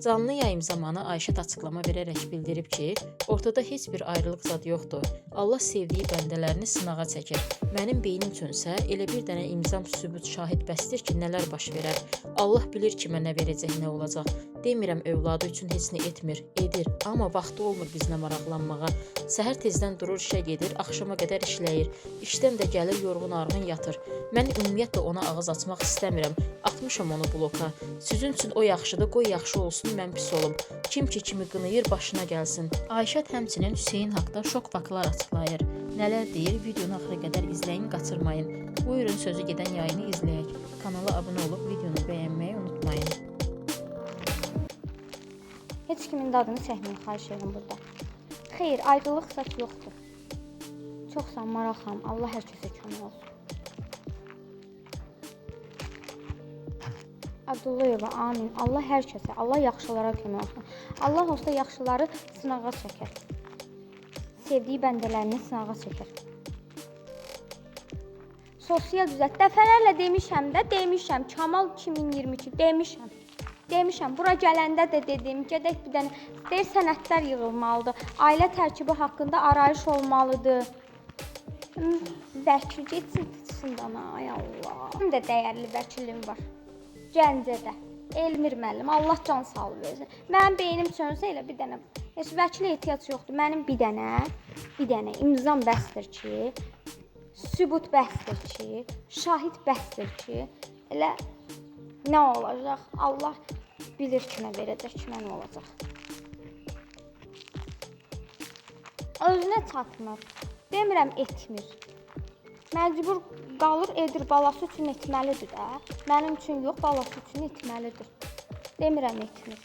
Canlı yayım zamanı Ayşət açıqlama verərək bildirib ki, ortada heç bir ayrılıq zad yoxdur. Allah sevdiyi bəndələrini sınağa çəkir. Mənim beynim üçünsə elə bir dənə imzam sübut şahid bəsdir ki, nələr baş verər. Allah bilir kimə nə verəcək, nə olacaq. Demirəm övladı üçün heç nə etmir, edir, amma vaxtı olmur bizlə maraqlanmağa. Səhər tezdən durur işə gedir, axşama qədər işləyir. İşdən də gəlir yorğun-arğın yatır. Mən ümumiyyətlə ona ağız açmaq istəmirəm. Atmışam onu bloka. Sizin üçün o yaxşıdır, qoy yaxşı olsun, mən pis olum. Kim ki kimi qınayır, başına gəlsin. Ayşət həmçinin Hüseyn haqda şok faktlar açıqlayır. Nələr deyir, videonu axıra qədər izləyin, qaçırmayın. Buyurun sözü gedən yayını izləyək. Kanala abunə olub videonu bəyənməyi unutmayın. Heç kimin dadını çəkməyin, xahiş edirəm burada. Xeyr, ayrılıq zat yoxdur. Çox sağ ol Maral xanım, Allah hər kəsə kömək olsun. Abdullayeva, amin. Allah hər kəsə, Allah yaxşılara kömək olsun. Allah olsa yaxşıları sınağa çəkər. Sevdiyi bəndələrini sınağa çəkər. Sosial düzət. Dəfələrlə demişəm, Kamal 2022 demişəm. Bura gələndə də dedim, gedək bir dənə deyir sənədlər yığılmalıdır. Ailə tərkibi haqqında arayış olmalıdır. Vəkil getsin dana, ay Allah. Mənim də dəyərli vəkilim var. Gəncədə. Elmir müəllim, Allah can sağlığı versin. Mənim beynim çönsə elə bir dənə, heç vəkilə ehtiyac yoxdur. Mənim bir dənə imzam bəsdir ki, sübut bəsdir ki, şahid bəsdir ki, elə nə olacaq? Allah bilir kimə verəcək, kimə nə olacaq. Özünə çatmır. Demirəm etmir. Məcbur qalır, edir, balası üçün etməlidir də. Mənim üçün yox, balası üçün etməlidir. Demirəm etmir.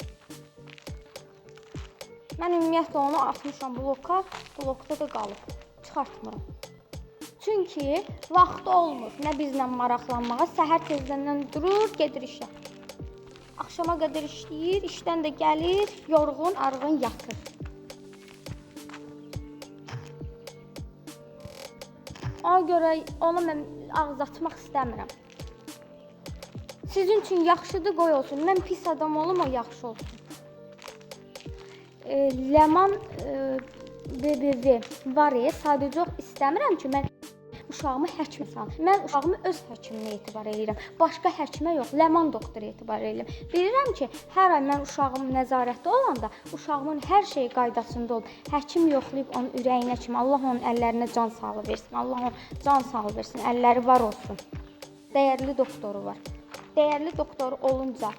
Mən ümumiyyətlə onu atmışam bloka, blokda da qalıb. Çıxartmıram. Çünki vaxtı olmur nə bizlə maraqlanmağa. Səhər tezdən durur, gedir işə. Axşama qədər işləyir, işdən də gəlir, yorğun, arğın yatır. Ona görə ona mən ağız açmaq istəmirəm. Sizin üçün yaxşıdır, qoy olsun. Mən pis adam olum, o yaxşı olsun. Ləman BBV var sadəcə istəmirəm ki, mən uşağımı həkimə salım. Mən uşağımı öz həkiminə etibar edirəm. Başqa həkimə yox, Ləman doktora etibar edirəm. Bilirəm ki, hər ay mən uşağım nəzarətdə olanda, uşağımın hər şeyi qaydasında olur. Həkim yoxlayıb onun ürəyinə kimi, Allah onun əllərinə can sağlığı versin. Allah onun can sağlığı versin, əlləri var olsun. Dəyərli doktoru var. Dəyərli doktoru olunca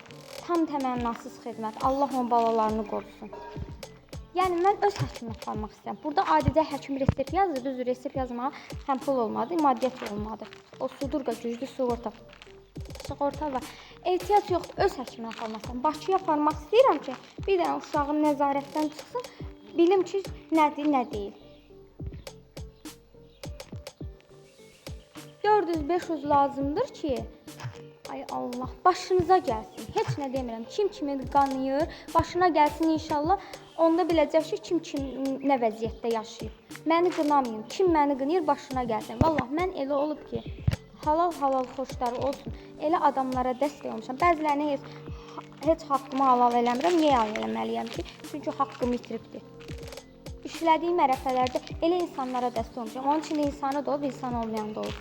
tam təmənnasız xidmət. Allah onun balalarını qorusun. Yəni mən öz həkimimə qalmaq istəyirəm. Burada adicə həkim resept yazır, düzdür, resept yazmağa həm pul olmadı, maddiyyat olmadı. O sudurqa güclü sığorta var. Ehtiyac yoxdur, öz həkimimə qalmaq istəyirəm. Bakıya aparmaq istəyirəm ki, bir dənə uşağım nəzarətdən çıxsın, bilim ki, nədir, nə deyil. 400-500 lazımdır ki, ay Allah, başınıza gəlsin. Heç nə demirəm. Kim kimi qanıyır, başına gəlsin inşallah. Onda biləcək ki, kim nə vəziyyətdə yaşayıb. Məni qınamayın. Kim məni qınayır, başına gəlsin. Vallah, mən elə olub ki, halal xoşları olsun. Elə adamlara dəstək olmuşam. Bəzilərinə heç haqqımı halal eləmirəm. Niyə eləməliyəm ki? Çünki haqqımı itiribdir. İşlədiyim ərəfələrdə elə insanlara dəstək olmuşam. Onun için insanı da olub, insan olmayan da olub.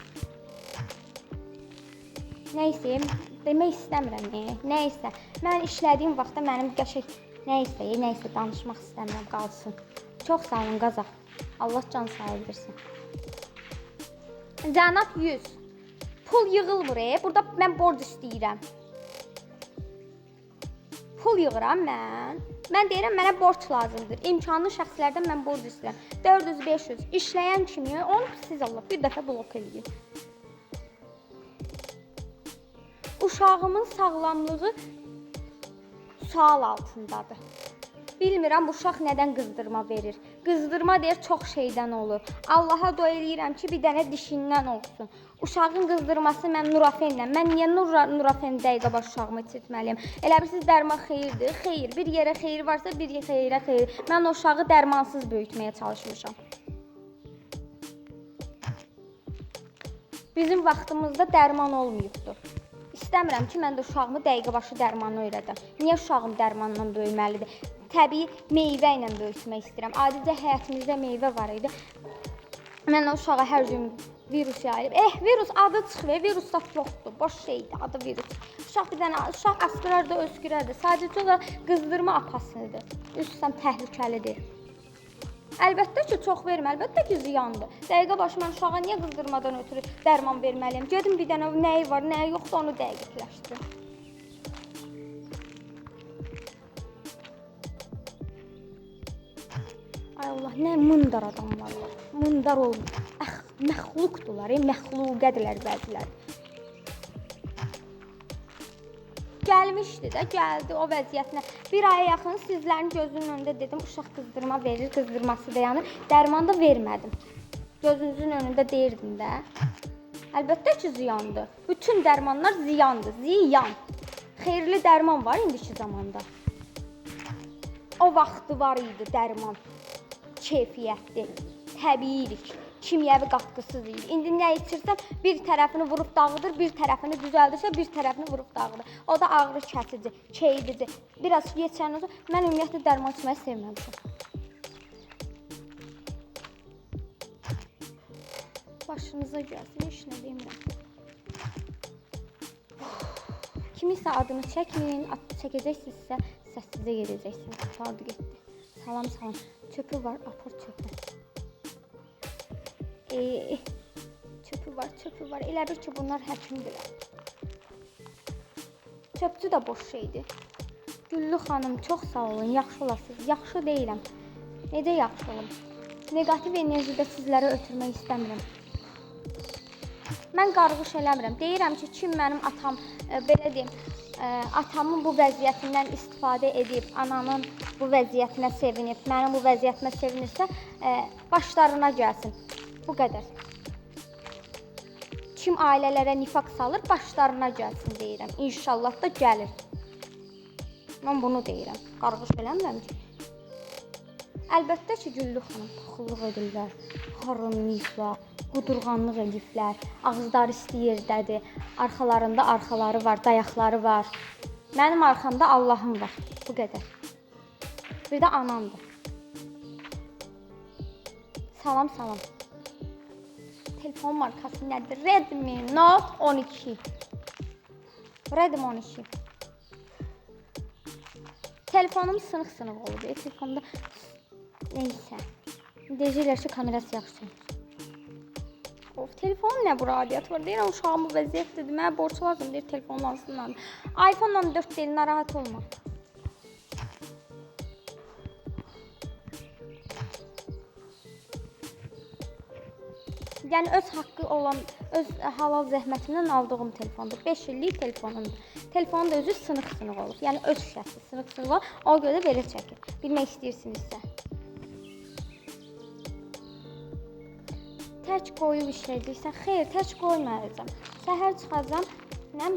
Nəysə, demək istəmirəm. Nəysə, mən işlədiyim vaxtda mənim qəşək nəysə danışmaq istəmirəm, qalsın. Çox sağ olun, Qazaq. Allah can sağlığı versin. Cənab 100. Pul yığılmır, burada mən borc istəyirəm. Pul yığıram mən. Mən deyirəm, mənə borc lazımdır. İmkanlı şəxslərdən mən borc istəyirəm. 400-500 işləyən kimi onu siz Allah bir dəfə blok eləyin. Uşağımın sağlamlığı sual altındadır. Bilmirəm, bu uşaq nədən qızdırma verir. Qızdırma deyir, çox şeydən olur. Allaha dua eləyirəm ki, bir dənə dişindən olsun. Uşağın qızdırması mən Nurafenlə. Mən niyə Nurafen dəqiqə baş uşağımı içirtməliyim? Elə bilirsiniz, dərman xeyirdir. Xeyir, bir yerə xeyir varsa, bir yerə xeyir. Mən o uşağı dərmansız böyütməyə çalışmışam. Bizim vaxtımızda dərman olmayıbdır. İstəmirəm ki, mən də uşağımı dəqiqəbaşı dərmanla öyrədəm. Niyə uşağım dərmanla böyüməlidir? Təbii meyvə ilə böyütmək istəyirəm. Adicə həyatımızda meyvə var idi. Mən o uşağa hər gün virus yayılıb. Virus adı çıxır, virus da yoxdur, boş şeydir, adı virus. Uşaq asqırar da, öskürər də. Sadəcə o qızdırma apasıdır. Üstəmə təhlükəlidir. Əlbəttə ki, çox vermə, əlbəttə ki, ziyandır. Dəqiqə başı mən uşağa niyə qızdırmadan ötürü dərman verməliyəm? Gedim bir dənə nəyi var, nəyi yoxdur, onu dəqiqləşdirim. Ay Allah, nə mındar adamlar var. Mındar olmur. Məxluqdurlar, məxluqədirlər bəziləri. Gəlmişdi də, gəldi o vəziyyətinə. Bir aya yaxın sizlərin gözünün önündə dedim, uşaq qızdırma verir, qızdırması dayanır. Dərman da vermədim. Gözünüzün önündə deyirdim də. Əlbəttə ki, ziyandır. Bütün dərmanlar ziyandır, ziyan. Xeyirli dərman var indiki zamanda. O vaxtı var idi dərman. Keyfiyyətli, təbiilik, kimyəvi qatqısız idi. İndi nə içirsən, bir tərəfini vurub dağıdır, bir tərəfini düzəldirsə, bir tərəfini vurub dağıdır. O da ağrı kəsici, keydici. Biraz geçəndən sonra mən ümumiyyətlə dərman içməyi sevməmişəm. Başınıza gəlsin, heç nə demirəm. Kimisə adını çəkməyin, çəkəcəksinizsə səssizə gedəcəksiniz. Adı getdi. Salam. Çöpü var, apar çöpü. Çöpü var. Elə bir ki, bunlar həkimdirlər. Çöpçü də boş şeydir. Güllü xanım, çox sağ olun, yaxşı olasınız. Yaxşı deyiləm. Necə yaxşı olum? Negativ enerjidə sizlərə ötürmək istəmirəm. Mən qarğış eləmirəm. Deyirəm ki, kim mənim atam, belə deyim, atamın bu vəziyyətindən istifadə edib, anamın bu vəziyyətinə sevinib, mənim bu vəziyyətimə sevinirsə, başlarına gəlsin. Bu qədər. Kim ailələrə nifaq salır, başlarına gəlsin deyirəm. İnşallah da gəlir. Mən bunu deyirəm. Qarğış eləmirəm ki. Əlbəttə ki, Güllü xanım paxıllıq edirlər, xarınlıyıqlar, qudurğanlıq ediblər, ağızları isti yerdədir, arxalarında arxaları var, dayaqları var. Mənim arxamda Allahım var, bu qədər. Bir də anamdır. Salam. Telefon markası nədir? Redmi Note 12. Redmi 12. Telefonum sınıq olub. Telefonda neysə. Deyirlər ki, kamerası yaxşı. Of, telefonum nə bu radiat var? Deyirəm, uşağım bu vəziyyətdədir. Mənə borc lazım deyir, telefonun alsınlar. iPhone 14 deyil, narahat olma. Yəni öz haqqı olan, öz halal zəhmətimdən aldığım telefondur. 5 illik telefonumdur. Telefonun da özü sınıq olub. Yəni öz şəkli sınıq olub. O görə belə çəkir. Bilmək istəyirsinizsə. Tək qoyub işləyəcəksən. Xeyr, tək qoymayacağam. Səhər çıxacam,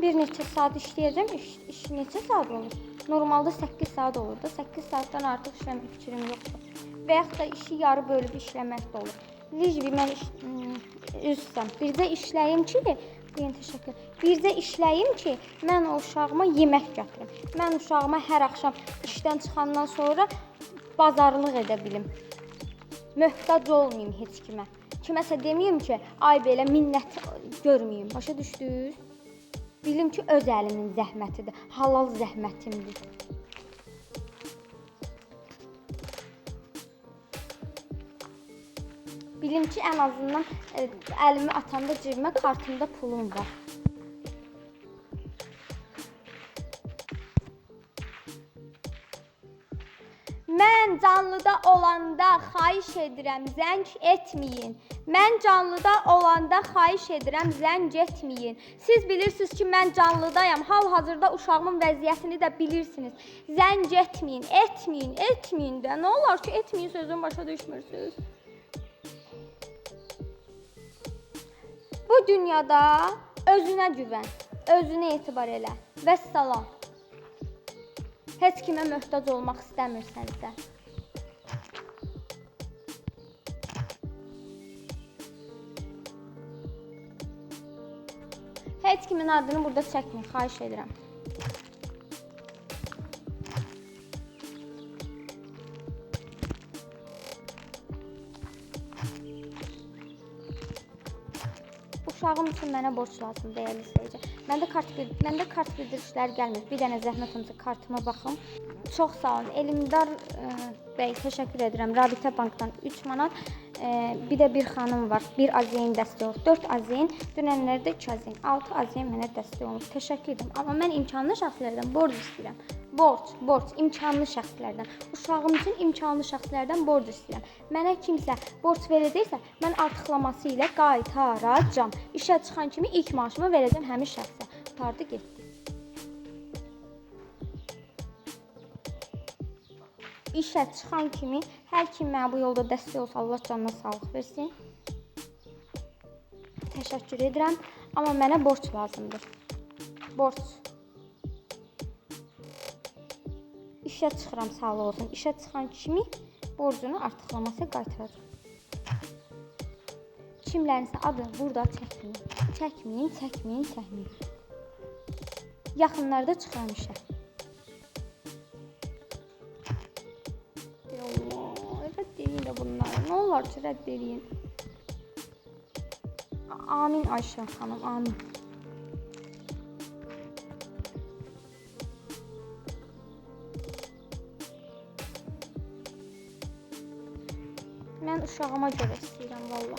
bir neçə saat işləyəcəm. İş neçə saat olur? Normalda 8 saat olur da. 8 saatdan artıq işləmək fikrim yoxdur. Və yaxud da işi yarı bölüb işləmək də olur. Licvi, mən üzsəm. Bircə işləyim ki, mən o uşağıma yemək gətirim. Mən uşağıma hər axşam işdən çıxandan sonra bazarlıq edə bilim. Möhtac olmayayım heç kimə. Kiməsə deməyim ki, ay belə minnət görməyim. Başa düşdünüz? Bilim ki, öz əlimin zəhmətidir, halal zəhmətimdir. Bilim ki, ən azından əlimi atanda cibimə, kartımda pulum var. Mən canlıda olanda xahiş edirəm, zəng etməyin. Mən canlıda olanda xahiş edirəm, zəng etməyin. Siz bilirsiniz ki, mən canlıdayam. Hal-hazırda uşağımın vəziyyətini də bilirsiniz. Zəng etməyin də. Nə olar ki, etməyin sözünü başa düşmürsünüz? Bu dünyada özünə güvən, özünə etibar elə. Vəssalam. Heç kimə möhtac olmaq istəmirsənsə. Heç kimin adını burada çəkməyin, xahiş edirəm. Uşağım üçün mənə borc lazımdır, dəyərli izləyici. Məndə kart bildirişləri gəlmir. Bir dənə zəhmət olmasa kartıma baxım. Çox sağ olun. Elmdar bəy, təşəkkür edirəm. Rabitə bankdan 3 manat. Bir də bir xanım var. 1 AZN dəstək olub. 4 AZN, dünənlərdə 2 AZN, 6 AZN mənə dəstək olub. Təşəkkür edirəm. Amma mən imkanlı şəxslərdən borc istəyirəm. Borc, imkanlı şəxslərdən. Uşağım üçün imkanlı şəxslərdən borc istəyirəm. Mənə kimsə borc verəcəksə, mən artıqlaması ilə qaytaracağam. İşə çıxan kimi ilk maaşımı verəcəm həmin şəxsə. Qurtardı, getdi. İşə çıxan kimi hər kim mənə bu yolda dəstək olsa, Allah canına sağlıq versin. Təşəkkür edirəm, amma mənə borc lazımdır. Borc. İşə çıxıram, sağlıq olsun. İşə çıxan kimi borcunu artıqlaması qaytaracaq. Kimlərinsə adı burada çəkməyin. Yaxınlarda çıxıram işə. Rədd edin də bunları. Nə olar ki, rədd edin. Amin Ayşə xanım, amin. Mən uşağıma görə istəyirəm, valla.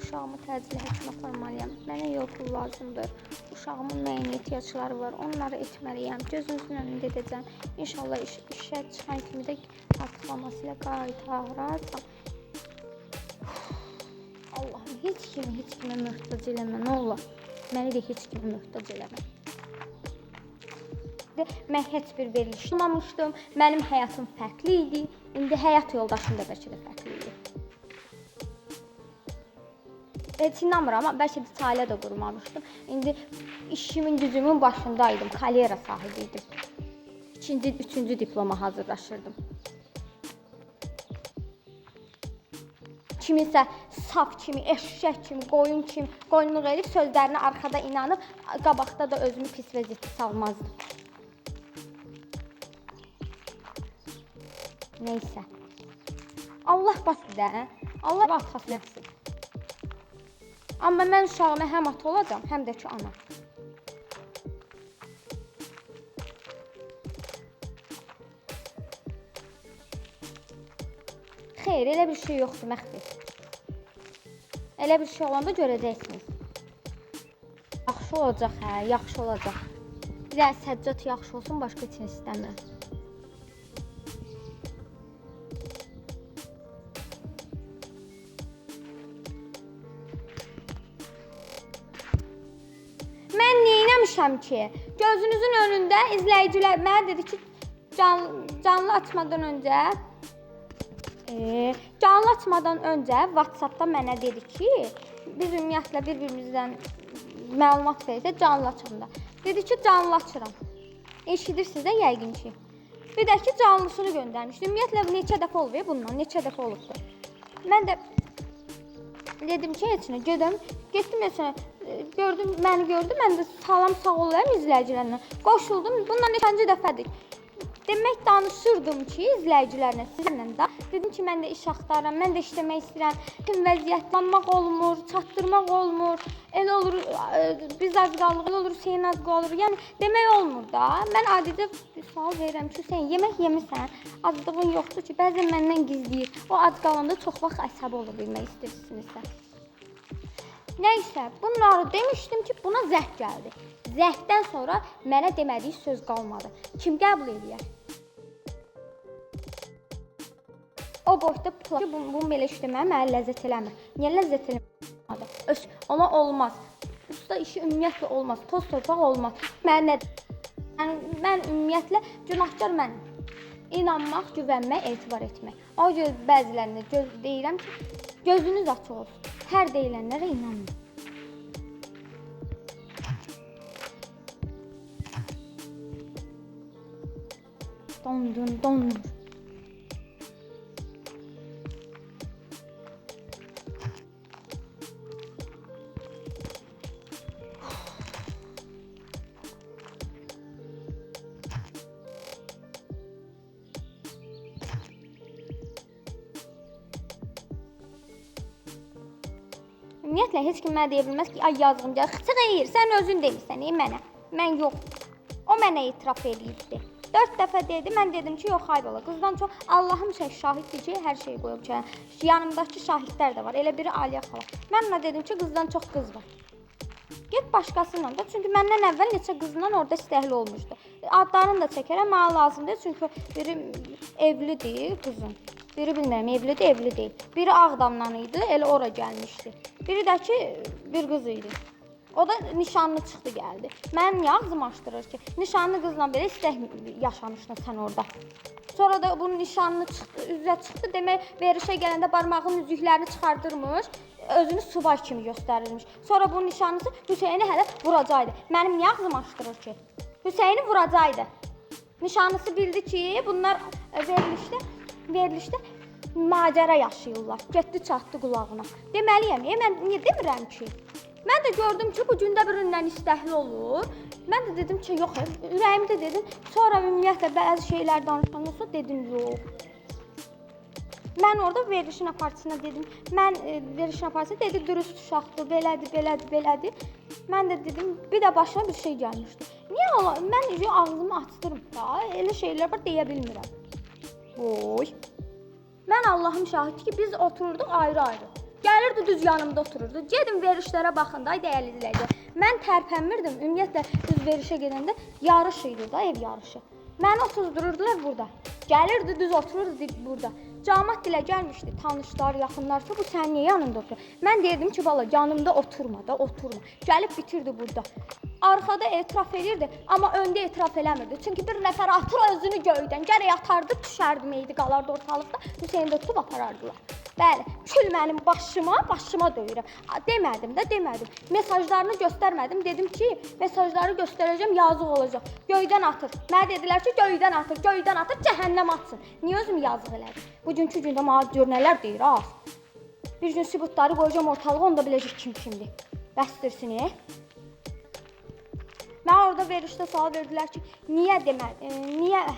Uşağımı təcili həkimə aparmalıyam. Mənə yol pul lazımdır. Uşağımın müəyyən ehtiyacları var, onları etməliyəm. Gözünüzün önündə edəcəm. İnşallah işə çıxan kimi də artıqlaması ilə qaytaracam. Allahım, heç kimə möhtac eləmə, nə olar? Məni də heç kimə möhtac eləmə. Mən heç bir veriliş olmamışdım. Mənim həyatım fərqli idi. İndi həyat yoldaşım da bəlkə də fərqli idi. Heç inanmıram, amma bəlkə də ailə də qurmamışdım. İndi işimin gücümün başındaydım, karyera sahibiydim. 2-ci, 3-cü diploma hazırlaşırdım. Kiminsə saf kimi, eşşək kimi, qoyun kimi qoyunluq edib sözlərinə arxada inanıb, qabaqda da özümü pis vəziyyətə salmazdım. Neysə. Allah basit də, Allah arxasına etsin. Amma mən uşağıma həm ata olacam, həm də ki ana. Xeyr, elə bir şey yoxdur, məxfi. Elə bir şey olanda görəcəksiniz. Yaxşı olacaq, hə, yaxşı olacaq. Bir də Səccad yaxşı olsun, başqa üçün istəmirəm. Mən neyləmişəm ki? Gözünüzün önündə izləyicilər mənə dedi ki, canlı açmadan öncə WhatsApp-da mənə dedi ki, biz ümumiyyətlə bir-birimizdən məlumat verirsə canlı açanda. Dedi ki, canlı açıram. Eşidirsiniz də yəqin ki. Bir də ki, canlısını göndərmişdi. Ümumiyyətlə neçə dəfə olub bundan, neçə dəfə olubdur. Mən də dedim ki, heç nə, getdim heç nə, məni gördü, mən də salam sağ olayım izləyicilərlə. Qoşuldum, bundan neçənci dəfədir. Demək danışırdım ki, izləyicilərlə, sizinlə də. Dedim ki, mən də iş axtarıram, mən də işləmək istəyirəm. Tüm vəziyyətlanmaq olmur, çatdırmaq olmur. Elə olur, biz az qalıq, elə olur, Hüseyin az qalır. Yəni, demək olmur da. Mən adicə sual verirəm ki, Hüseyin, yemək yemirsən, aclığın yoxdur ki, bəzən məndən gizləyir. O ac qalanda çox vaxt əsəb olur, bilmək istəyirsinizsə. Nəysə, bunları demişdim ki, buna zəhv gəldi. Zəhvdən sonra mənə demədiyi söz qalmadı. Kim qəbul edir? O boşda bunu belə işləməyə mənə ləzzət eləmir. Niyə ləzzət eləmir? Ona olmaz. Usta işi ümumiyyətlə olmaz. Toz torpaq olmaz. Mən ümumiyyətlə günahkar mənim. İnanmaq, güvənmək, etibar etmək. O göz bəzilərinə deyirəm ki, gözünüz açıq olsun. Hər deyilənlərə inanmayın. Dondur. Ümumiyyətlə heç kim mənə deyə bilməz ki, ay yazığım gəl. Xeyr, sən özün demirsən mənə. Mən yox. O mənə etiraf eləyibdi. 4 dəfə dedi, mən dedim ki, yox ay bala, qızdan çox Allahım şahiddir ki, hər şey qoyub çaya. Yanımdakı şahidlər də var. Elə biri Aliyə xala. Mən ona dedim ki, qızdan çox qız var. Get başqasıyla da. Çünki məndən əvvəl neçə qızla orada istəkli olmuşdu. Adlarını da çəkərəm, mənə lazımdır. Çünki biri evlidir qızın. Biri bilmirəm, evlidir, evli deyil. Biri Ağdamdan idi, elə ora gəlmişdi. Biri də ki, bir qız idi. O da nişanlı çıxdı gəldi. Mən niyə ağzımı açdırır ki? Nişanlı qızla belə istək yaşamışdın sən orada. Sonra da bunun nişanlı çıxdı, üzə çıxdı. Demək, verişə gələndə barmağının üzüklərini çıxardırmış, özünü subay kimi göstərirmiş. Sonra bunun nişanlısı Hüseyni hələ vuracaqdı. Mənim niyə ağzımı açdırır ki? Hüseyni vuracaqdı. Nişanlısı bildi ki, bunlar verilişdə macəra yaşayırlar. Getdi çatdı qulağına. Deməliyəm, mən niyə demirəm ki? Mən də gördüm ki, bu gündə birindən istəkli olur. Mən də dedim ki, yox, ürəyimdə dedim. Sonra ümumiyyətlə bəzi şeylər danışandan sonra dedim, yox. Mən orada verilişin aparatçısına dedim. Verilişin aparatçısı dedi, dürüst uşaqdır, belədir. Mən də dedim, bir də başıma bir şey gəlmişdi. Niyə ola? Mən ağzımı açdırım da, elə şeylər var, deyə bilmirəm. Oy. Mən Allahım şahid ki, biz otururduq ayrı-ayrı. Gəlirdi düz yanımda otururdu. Gedim verilişlərə baxın da, dəyərli izləyicilər. Mən tərpənmirdim. Ümumiyyətlə düz verilişə gedəndə yarış idi da, ev yarışı. Məni otuzdururdular burada. Gəlirdi düz otururdu burada. Camaat dilə gəlmişdi, tanışlar, yaxınlar ki, bu sən niyə yanında otur? Mən deyirdim ki, bala, yanımda oturma da, oturma. Gəlib bitirdi burada. Arxada etiraf edirdi, amma öndə etiraf eləmirdi. Çünki bir nəfər atır özünü göydən, gərək atardı, düşərdi, meydi qalardı ortalıqda, Hüseyni də tutub aparardılar. Bəli, kül mənim başıma döyürəm. Demədim. Mesajlarını göstərmədim. Dedim ki, mesajları göstərəcəm, yazıq olacaq. Göydən atır. Mənə dedilər ki, göydən atır, cəhənnəm atsın. Niyə özümü yazıq elədim? Bugünkü gündə mənə gör nələr deyir, az. Bir gün sübutları qoyacağım ortalığa, onda biləcək kimdir. Bəsdirsin, Mən orada verişdə sual verdilər ki, niyə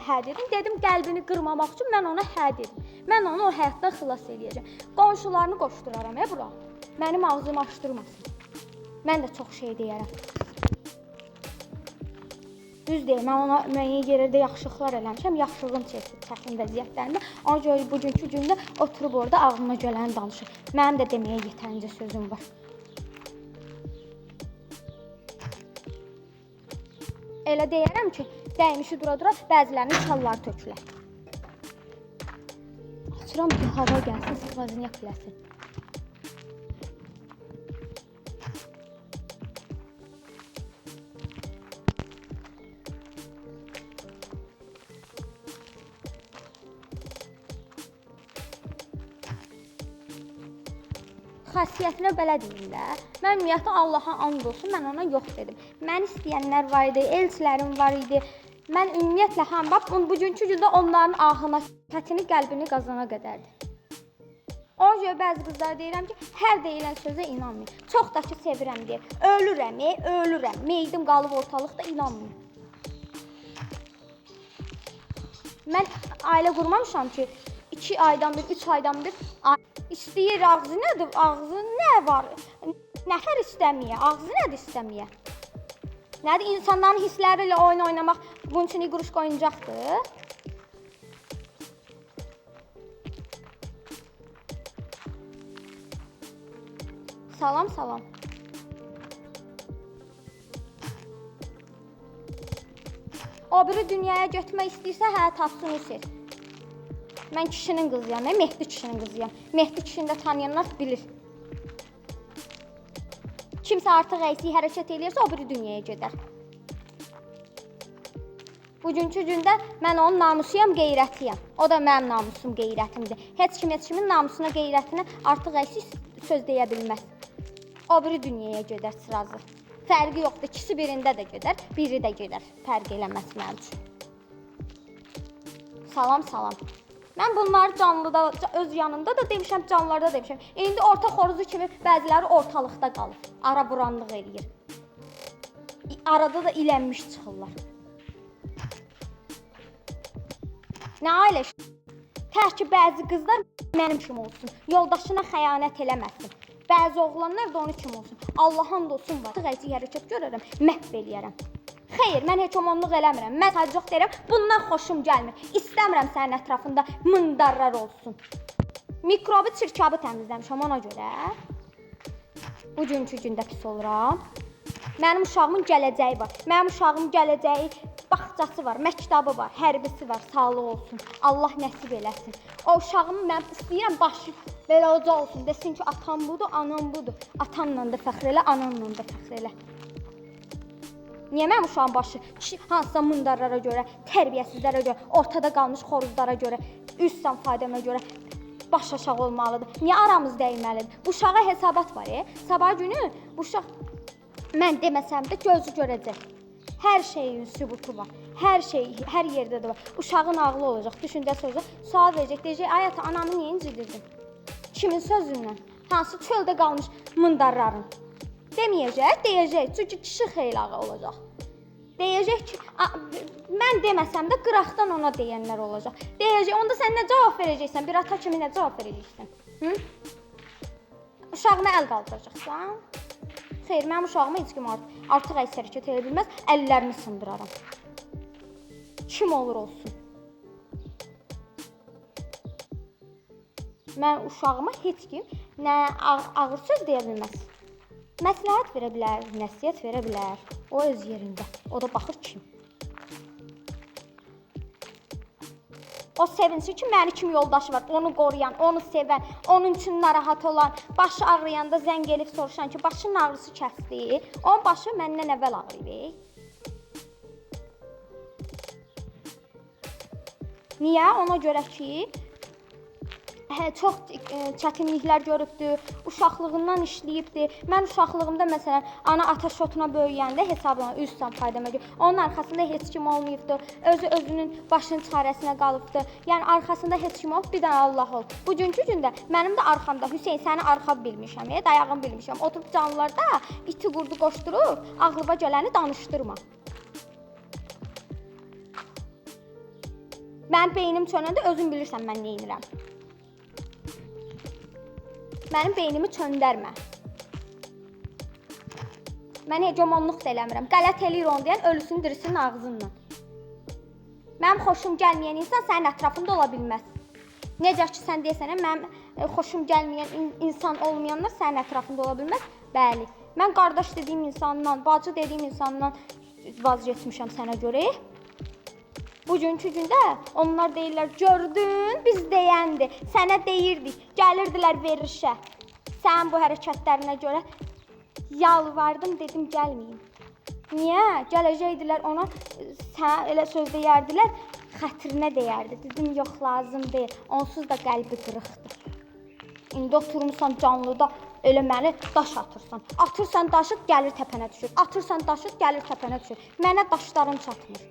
hə dedim? Dedim, qəlbini qırmamaq üçün mən ona hə dedim. Mən onu o həyatdan xilas eləyəcəm. Qonşularını qoşduraram, bura. Mənim ağzımı açdırmasın. Mən də çox şey deyərəm. Düz deyil, mən ona müəyyən yerlərdə yaxşılıqlar eləmişəm, yaxşılığın çəkin vəziyyətlərində. Ona görə bugünkü gündə oturub orada ağlıma gələni danışır. Mənim də deməyə yetərincə sözüm var. Elə deyərəm ki, dəymişi dura-dura bəzilərinin çalları tökülər. Açıram ki, hava gəlsin, skvaziniya küləsin. Xasiyyətinə belə deyirlər. Mən ümumiyyətlə Allaha and olsun, mən ona yox dedim. Məni istəyənlər var idi, elçilərim var idi. Mən ümumiyyətlə bax, bugünkü gündə onların ahına, fəthini, qəlbini qazana qədərdir. Ona görə bəzi qızlar deyirəm ki, hər deyilən sözə inanmayın. Çox da ki, sevirəm deyir. Ölürəm. Meydim qalıb ortalıqda, inanmayın. Mən ailə qurmamışam ki, 2 aydan bir, 3 aydan bir istəyir, ağzı nədir? Ağzı nə var? Nəhər istəməyə, ağzı nədir istəməyə? Nədir? İnsanların hissləri ilə oyun oynamaq bunun üçün iqruşqa oyuncaqdır. Salam. O biri dünyaya getmək istəyirsə, tapsın üsür. Mən kişinin qızıyam, Mehdi kişinin qızıyam. Mehdi kişini də tanıyanlar bilir. Kimsə artıq əksi hərəkət edirsə, o biri dünyaya gedər. Bugünkü gündə mən onun namusuyam, qeyrətiyəm. O da mənim namusum, qeyrətimdir. Heç kimin namusuna, qeyrətinə artıq əksi söz deyə bilməz. O biri dünyaya gedər sırazı. Fərqi yoxdur, ikisi birində də gedər, biri də gedər. Fərq eləməz mənim üçün. Salam. Mən bunları canlıda, öz yanında da demişəm, canlılarda da demişəm. İndi orta xoruzu kimi bəziləri ortalıqda qalır. Ara buranlıq eləyir. Arada da ilənmiş çıxırlar. Nə ailə? Tək ki, bəzi qızlar mənim kimi olsun. Yoldaşına xəyanət eləməsin. Bəzi oğlanlar da onun kimi olsun. Allah'ın da olsun var. Tığaycı hərəkət görərəm, məhv eləyərəm. Xeyr, mən heç omonluq eləmirəm. Mən sadəcə deyirəm, bundan xoşum gəlmir. İstəmirəm sənin ətrafında mındarlar olsun. Mikrobu, çirkabı təmizləmişəm ona görə. Bugünkü gündə pis oluram. Mənim uşağımın gələcəyi var. Mənim uşağımın gələcəyi bağçası var, məktəbi var, hərbisi var, sağlıq olsun. Allah nəsib eləsin. O uşağımı mən istəyirəm başı belə uca olsun. Desin ki, atam budur, anam budur. Atanla da fəxr elə, ananla da fəxr elə. Niyə mənim uşağım başı hansısa mındarlara görə, tərbiyəsizlərə görə, ortada qalmış xoruzlara görə, üst faydalarına görə baş aşağı olmalıdır? Niyə aramız dəyməlidir? Bu uşağa hesabat var. Sabah günü bu uşaq mən deməsəm də gözü görəcək. Hər şeyin sübutu var. Hər şey, hər yerdə də var. Uşağın ağlı olacaq, düşüncəsi olacaq. Sual verəcək, deyəcək, ay ata, anamı niyə incidirdin? Kimin sözündən? Hansı çöldə qalmış mındarların? Deməyəcək, deyəcək. Çünki kişi xeylağı olacaq. Deyəcək ki, mən deməsəm də qıraqdan ona deyənlər olacaq. Deyəcək, onda sən nə cavab verəcəksən? Bir ata kimi nə cavab verəcəksən? Uşağına əl qaldıracaqsan? Xeyr, mənim uşağıma heç kim artıq əks hərəkət edə bilməz, əllərini sındıraram. Kim olur olsun. Mən uşağıma heç kim nə ağır söz deyə bilməz. Məsləhət verə bilər, nəsihət verə bilər. O öz yerində. O da baxır kim. O sevinsin ki, mənim kimi yoldaşı var, onu qoruyan, onu sevən, onun üçün narahat olan, başı ağrıyanda zəng elib soruşan ki, başının ağrısı kəsdi, onun başı məndən əvvəl ağrıyır. Niyə? Ona görə ki, çox çətinliklər görübdür, uşaqlığından işləyibdir. Mən uşaqlığımda məsələn, ana ata şotuna böyüyəndə hesablanan üstən faydama görə, onun arxasında heç kim olmayıbdır, özünün başının çarəsinə qalıbdır. Yəni arxasında heç kim olub, bir dənə Allah ol. Bugünkü gündə mənim də arxamda, Hüseyn səni arxa bilmişəm, dayağım bilmişəm. Oturub canlılarda iti qurdu qoşdurub, ağlıma gələni danışdırma. Mənim beynim çönəndə özün bilirsən mən nə edirəm. Mənim beynimi çöndərmə. Mən hegemonluq da eləmirəm. Qələt eləyir onu deyən ölüsünün dirisinin ağzından. Mənim xoşum gəlməyən insan sənin ətrafında ola bilməz. Necə ki, sən deyəsən, mənim xoşum gəlməyən insan olmayanlar sənin ətrafında ola bilməz. Bəli, mən qardaş dediyim insandan, bacı dediyim insandan vazgeçmişəm sənə görə. Bugünkü gündə onlar deyirlər, gördün, biz deyəndir, sənə deyirdik, gəlirdilər verilişə. Sən bu hərəkətlərinə görə yalvardım, dedim, gəlməyim. Niyə? Gələcəkdilər ona, sən elə söz deyərdilər, xətrinə deyərdi. Dedim, yox, lazım deyil, onsuz da qəlbi qırıqdır. İndi oturmuşsan canlıda, elə məni daş atırsan. Atırsan daşı, gəlir təpənə düşür. Atırsan daşı, gəlir təpənə düşür. Mənə daşlarım çatmır.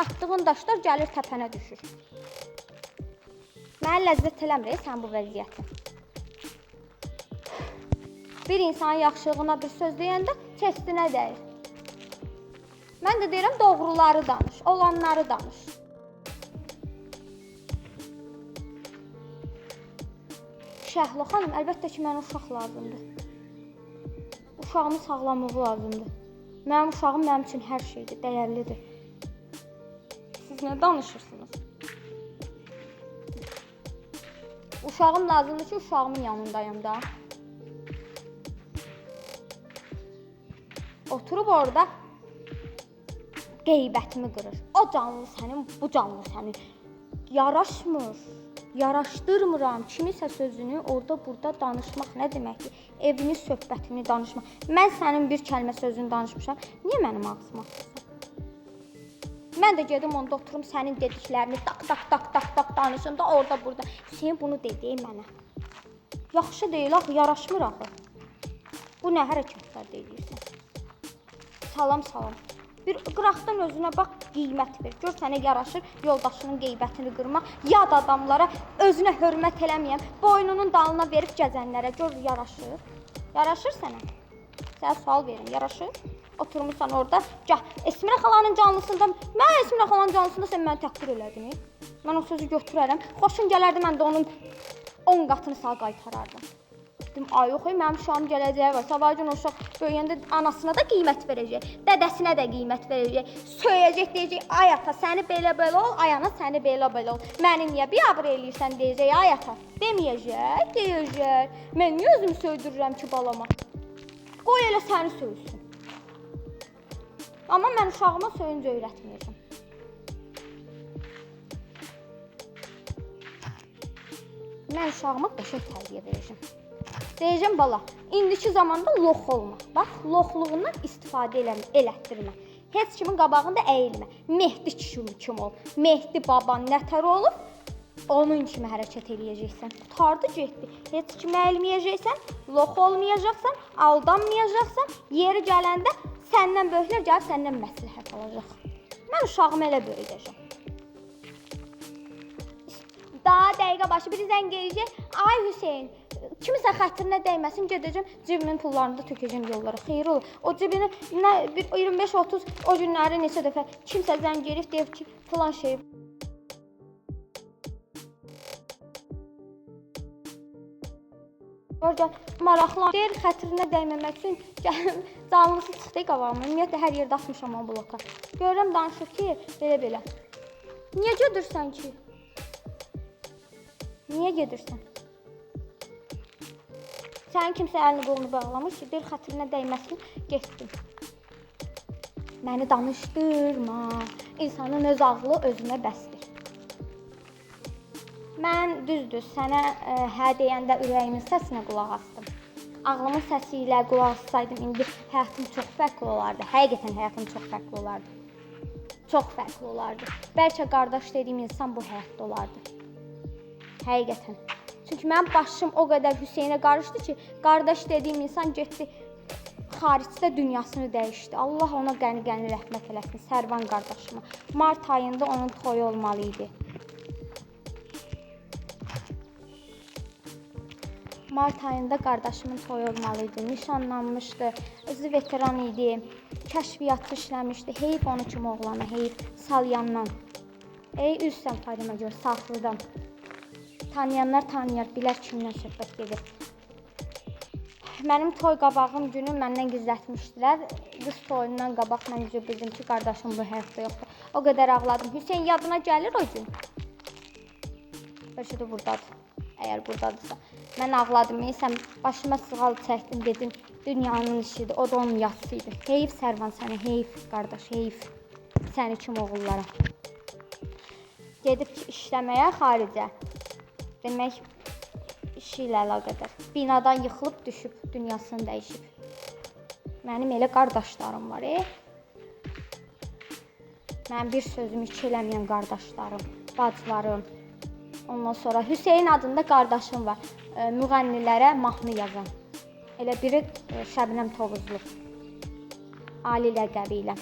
Atdığın daşlar gəlir təpənə düşür. Mənə ləzzət eləmir sən bu vəziyyəti. Bir insanın yaxşılığına bir söz deyəndə çestinə dəyir. Mən də deyirəm, doğruları danış, olanları danış. Şəhla xanım, əlbəttə ki, mənə uşaq lazımdır. Uşağımın sağlamlığı lazımdır. Mənim uşağım mənim üçün hər şeydir, dəyərlidir. Siz nə danışırsınız? Uşağım lazımdır ki, uşağımın yanındayım da. Oturub orada qeybətimi qırır. O canlı sənin, bu canlı sənin. Yaraşmır. Yaraşdırmıram. Kimisə sözünü orada burada danışmaq nə deməkdir? Evini, söhbətini danışmaq. Mən sənin bir kəlmə sözünü danışmışam. Niyə mənim ağzıma atırsan? Mən də gedim onda oturum sənin dediklərini tak danışım da orada burada. Sən bunu dediyi mənə. Yaxşı deyil axı, yaraşmır axı. Bu nə hərəkətlər deyirsən? Salam. Bir qıraqdan özünə bax, qiymət ver. Gör sənə yaraşır yoldaşının qeybətini qırmaq. Yad adamlara özünə hörmət eləməyən, boynunun dalına verib gəzənlərə gör yaraşır. Yaraşır sənə. Sənə sual verin, yaraşır? Oturmuşsan orada, Esmirə xalanın canlısında, mən Esmirə xalanın canlısında sən məni təqdir elədin. Mən o sözü götürərəm. Xoşum gələrdi, mən də onun 10 qatını sağ qaytarardım. Dedim, ay yox, mənim uşağım gələcəyi var. Sabah gün o uşaq böyüyəndə anasına da qiymət verəcək, dədəsinə də qiymət verəcək. Söyəcək, deyəcək, ay ata, səni belə-belə ol, ay ana, səni belə-belə ol. Məni niyə biabır eləyirsən, deyəcək, ay ata. Deməyəcək, deyəcək. Mən niyə özümü söydürürəm ki, balama? Qoy elə səni söysün. Amma mən uşağıma söyüncə öyrətməyəcəm. Mən uşağıma qəşəng tərbiyə verəcəm. Deyəcəm, bala, indiki zamanda lox olma. Bax, loxluğundan istifadə elətdirmə. Heç kimin qabağında əyilmə. Mehdi kim ol. Mehdi baban nətər olub, onun kimi hərəkət eləyəcəksən. Qutardı, getdi. Heç kimə əyilməyəcəksən, lox olmayacaqsan, aldanmayacaqsan. Yeri gələndə səndən böyüklər gəlib səndən məsləhət alacaq. Mən uşağımı elə böyüdəcəm. Daha dəqiqə başı biri zəng eləyəcək. Ay Hüseyn, kimisə xətrinə dəyməsin, gedəcəm cibinin pullarını da tökəcəm yollara. Xeyir olur. O cibini 25-30 o günləri neçə dəfə kimsə zəng eləyib deyib ki, filan şey. Orada maraqlan deyir, xətrinə dəyməmək üçün gəlim canlısı çıxdı qabağıma. Ümumiyyətlə hər yerdə atmışam o bloka. Görürəm danışır ki, belə-belə. Niyə gedirsən ki? Niyə gedirsən? Sənin kimsə əlini qolunu bağlamış ki, deyir, xətrinə dəyməsin, getdim. Məni danışdırma, insanın öz ağlı özünə bəsdir. Mən düzdür, sənə hə deyəndə ürəyimin səsinə qulaq asdım. Ağlımın səsi ilə qulaq assaydım, indi həyatım çox fərqli olardı. Həqiqətən həyatım çox fərqli olardı. Çox fərqli olardı. Bəlkə qardaş dediyim insan bu həyatda olardı. Həqiqətən. Çünki mənim başım o qədər Hüseynə qarışdı ki, qardaş dediyim insan getdi, xaricdə dünyasını dəyişdi. Allah ona qəni-qəni rəhmət eləsin, Sərvan qardaşıma. Mart ayında onun toyu olmalı idi. Mart ayında qardaşımın toyu olmalı idi. Nişanlanmışdı, özü veteran idi, kəşfiyyatçı işləmişdi. Heyf onu kimi oğlana, heyf salyandan. Üzsən Fadimə gör, Saflıdan. Tanıyanlar tanıyar, bilər kimdən söhbət gedir. Mənim toy qabağım günü məndən gizlətmişdilər. Qız toyundan qabaq mən bildim ki, qardaşım bu həyatda yoxdur. O qədər ağladım. Hüseyn yadına gəlir o gün. Bəlkə də buradadır, əgər buradadırsa. Mən ağladım, neysən, başıma sığal çəkdim, dedim, dünyanın işidir, o da onun yatısı idi. Heyf Sərvan sənə, heyf qardaş, heyf səni kim oğullara. Gedib ki, işləməyə xaricə. Demək, işi ilə əlaqədar. Binadan yıxılıb, düşüb, dünyasını dəyişib. Mənim elə qardaşlarım var, Mənim bir sözümü iki eləməyən qardaşlarım, bacılarım. Ondan sonra Hüseyn adında qardaşım var. Müğənnilərə mahnı yazan. Elə biri Şəbnəm Tovuzlu. Ali ləqəbi ilə.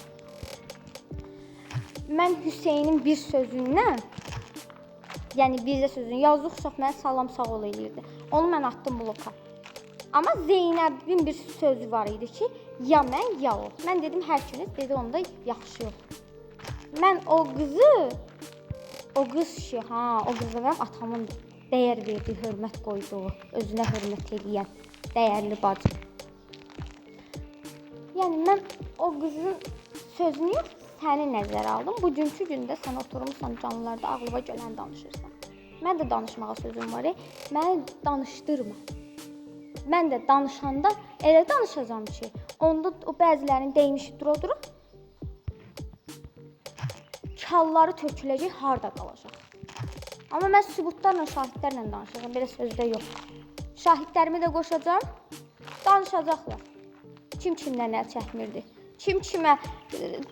Mən Hüseynin bir sözündən, yəni bizə sözünü yazıq uşaq mənə salam sağ ol eləyirdi. Onu mən atdım bloka. Amma Zeynəbin bir sözü var idi ki, ya mən, ya o. Mən dedim, hər ikiniz, dedi, onda yaxşı yox. Mən o qız ki, o qızı və atamın dəyər verdiyi, hörmət qoyduğu, özünə hörmət edən dəyərli bacım. Yəni, mən o qızın sözünü yox, səni nəzərə aldım. Bugünkü gündə sən oturmuşsan canlılarda, ağlıma gələn danışırsan. Mən də danışmağa sözüm var, məni danışdırma. Mən də danışanda elə danışacağam ki, onda o bəzilərinin deymişi dura-dura kalları töküləcək, harda qalacaq. Amma mən sübutlarla, şahidlərlə danışacağam, belə sözdə yox. Şahidlərimi də qoşacağam, danışacaqlar. Kim kimdən əl çəkmirdi, kim kimə